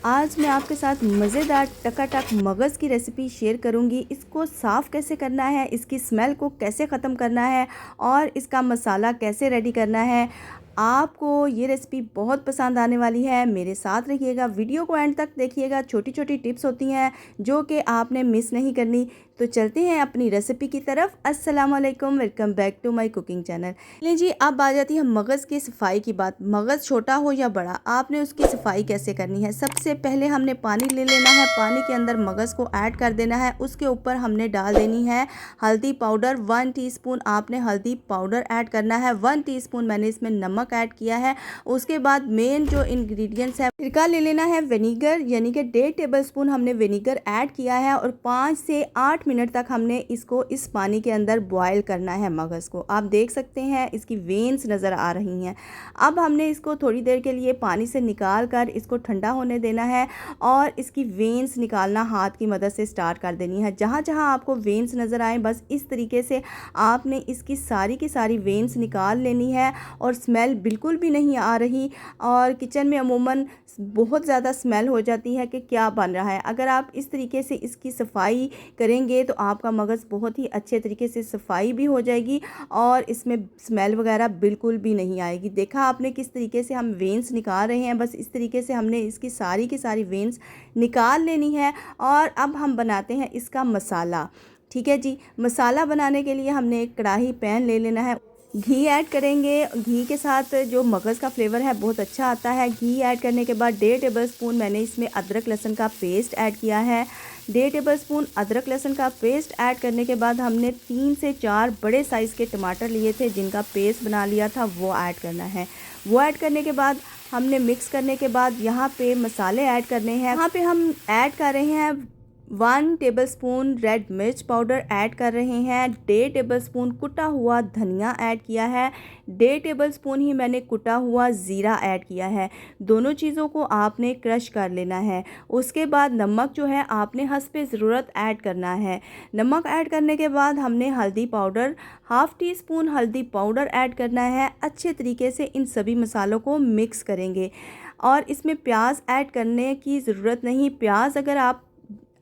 आज मैं आपके साथ मज़ेदार टकाटक मगज़ की रेसिपी शेयर करूंगी। इसको साफ़ कैसे करना है, इसकी स्मेल को कैसे ख़त्म करना है और इसका मसाला कैसे रेडी करना है। आपको ये रेसिपी बहुत पसंद आने वाली है। मेरे साथ रहिएगा, वीडियो को एंड तक देखिएगा। छोटी छोटी टिप्स होती हैं जो कि आपने मिस नहीं करनी। तो चलते हैं अपनी रेसिपी की तरफ। अस्सलाम वालेकुम, welcome back to my cooking channel. चलिए जी, अब आ जाती है मगज़ की सफ़ाई की बात। मगज़ छोटा हो या बड़ा, आपने उसकी सफ़ाई कैसे करनी है। सबसे पहले हमने पानी ले लेना है, पानी के अंदर मगज़ को ऐड कर देना है। उसके ऊपर हमने डाल देनी है हल्दी पाउडर, 1 टीस्पून आपने हल्दी पाउडर ऐड करना है। 1 टीस्पून मैंने इसमें नमक ऐड किया है। उसके बाद मेन जो इंग्रेडिएंट्स है, सिरका ले लेना है, विनीगर यानी कि 1.5 टेबलस्पून हमने विनीगर ऐड किया है और 5 से 8 मिनट तक हमने इसको इस पानी के अंदर बॉयल करना है। मगज़ को आप देख सकते हैं, इसकी वेन्स नज़र आ रही हैं। अब हमने इसको थोड़ी देर के लिए पानी से निकाल कर इसको ठंडा होने देना है और इसकी वेन्स निकालना हाथ की मदद से स्टार्ट कर देनी है। जहाँ जहाँ आपको वेन्स नज़र आए, बस इस तरीके से आपने इसकी सारी की सारी वेन्स निकाल लेनी है। और स्मेल बिल्कुल भी नहीं आ रही, और किचन में अमूमन बहुत ज़्यादा स्मेल हो जाती है कि क्या बन रहा है। अगर आप इस तरीके से इसकी सफाई करेंगे तो आपका मगज़ बहुत ही अच्छे तरीके से सफाई भी हो जाएगी और इसमें स्मेल वगैरह बिल्कुल भी नहीं आएगी। देखा आपने किस तरीके से हम वेन्स निकाल रहे हैं। बस इस तरीके से हमने इसकी सारी की सारी वेन्स निकाल लेनी है। और अब हम बनाते हैं इसका मसाला। ठीक है जी, मसाला बनाने के लिए हमने एक कढ़ाई पैन ले लेना है। घी ऐड करेंगे। घी के साथ जो मगज़ का फ्लेवर है बहुत अच्छा आता है। घी ऐड करने के बाद 1.5 टेबलस्पून मैंने इसमें अदरक लहसुन का पेस्ट ऐड किया है। 1.5 टेबलस्पून अदरक लहसुन का पेस्ट ऐड करने के बाद हमने 3 से 4 बड़े साइज़ के टमाटर लिए थे जिनका पेस्ट बना लिया था, वो ऐड करना है। वो ऐड करने के बाद हमने मिक्स करने के बाद यहाँ पे मसाले ऐड करने हैं। यहाँ पे हम ऐड कर रहे हैं 1 टेबलस्पून रेड मिर्च पाउडर ऐड कर रहे हैं। 1.5 टेबलस्पून कुटा हुआ धनिया ऐड किया है। 1.5 टेबलस्पून ही मैंने कुटा हुआ ज़ीरा ऐड किया है। दोनों चीज़ों को आपने क्रश कर लेना है। उसके बाद नमक जो है आपने हस्बे ज़रूरत ऐड करना है। नमक ऐड करने के बाद हमने हल्दी पाउडर, हाफ़ टी स्पून हल्दी पाउडर ऐड करना है। अच्छे तरीके से इन सभी मसालों को मिक्स करेंगे। और इसमें प्याज ऐड करने की ज़रूरत नहीं। प्याज अगर आप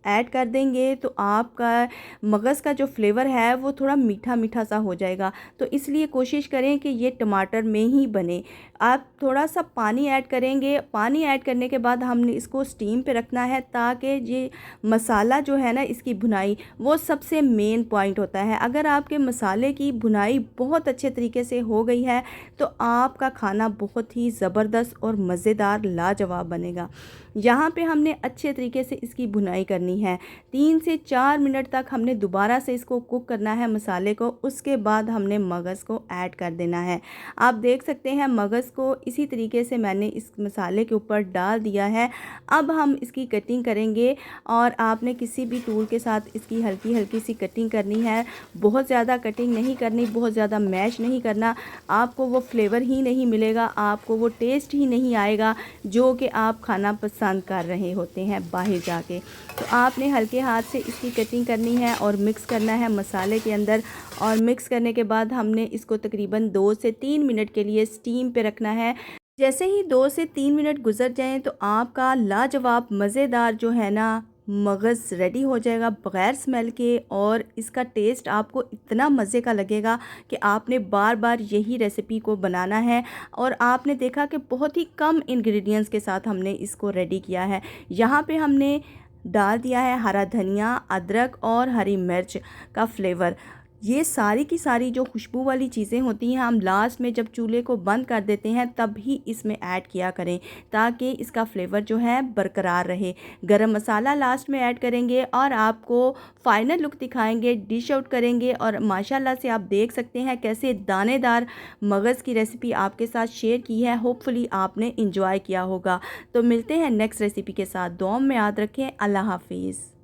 ऐड कर देंगे तो आपका मगज़ का जो फ्लेवर है वो थोड़ा मीठा मीठा सा हो जाएगा। तो इसलिए कोशिश करें कि ये टमाटर में ही बने। आप थोड़ा सा पानी ऐड करेंगे। पानी ऐड करने के बाद हमने इसको स्टीम पे रखना है ताकि ये मसाला जो है ना, इसकी भुनाई वो सबसे मेन पॉइंट होता है। अगर आपके मसाले की भुनाई बहुत अच्छे तरीके से हो गई है तो आपका खाना बहुत ही ज़बरदस्त और मज़ेदार लाजवाब बनेगा। यहाँ पे हमने अच्छे तरीके से इसकी भुनाई करनी है। 3 से 4 मिनट तक हमने दोबारा से इसको कुक करना है मसाले को। उसके बाद हमने मगज़ को ऐड कर देना है। आप देख सकते हैं मगज़ को इसी तरीके से मैंने इस मसाले के ऊपर डाल दिया है। अब हम इसकी कटिंग करेंगे और आपने किसी भी टूल के साथ इसकी हल्की हल्की सी कटिंग करनी है। बहुत ज़्यादा कटिंग नहीं करनी, बहुत ज़्यादा मैश नहीं करना। आपको वो फ्लेवर ही नहीं मिलेगा, आपको वो टेस्ट ही नहीं आएगा जो कि आप खाना पसंद कर रहे होते हैं बाहर जाके। तो आपने हल्के हाथ से इसकी कटिंग करनी है और मिक्स करना है मसाले के अंदर। और मिक्स करने के बाद हमने इसको तकरीबन 2 से 3 मिनट के लिए स्टीम पे रखना है। जैसे ही 2 से 3 मिनट गुजर जाएं तो आपका लाजवाब मज़ेदार जो है ना मगज़ रेडी हो जाएगा बग़ैर स्मेल के। और इसका टेस्ट आपको इतना मज़े का लगेगा कि आपने बार बार यही रेसिपी को बनाना है। और आपने देखा कि बहुत ही कम इंग्रेडिएंट्स के साथ हमने इसको रेडी किया है। यहाँ पे हमने डाल दिया है हरा धनिया, अदरक और हरी मिर्च का फ्लेवर। ये सारी की सारी जो खुशबू वाली चीज़ें होती हैं हम लास्ट में जब चूल्हे को बंद कर देते हैं तब ही इसमें ऐड किया करें ताकि इसका फ्लेवर जो है बरकरार रहे। गरम मसाला लास्ट में ऐड करेंगे और आपको फाइनल लुक दिखाएंगे, डिश आउट करेंगे। और माशाल्लाह से आप देख सकते हैं कैसे दानेदार मगज़ की रेसिपी आपके साथ शेयर की है। होपफुली आपने इंजॉय किया होगा। तो मिलते हैं नेक्स्ट रेसिपी के साथ। दुआ में याद रखें। अल्लाह हाफिज़।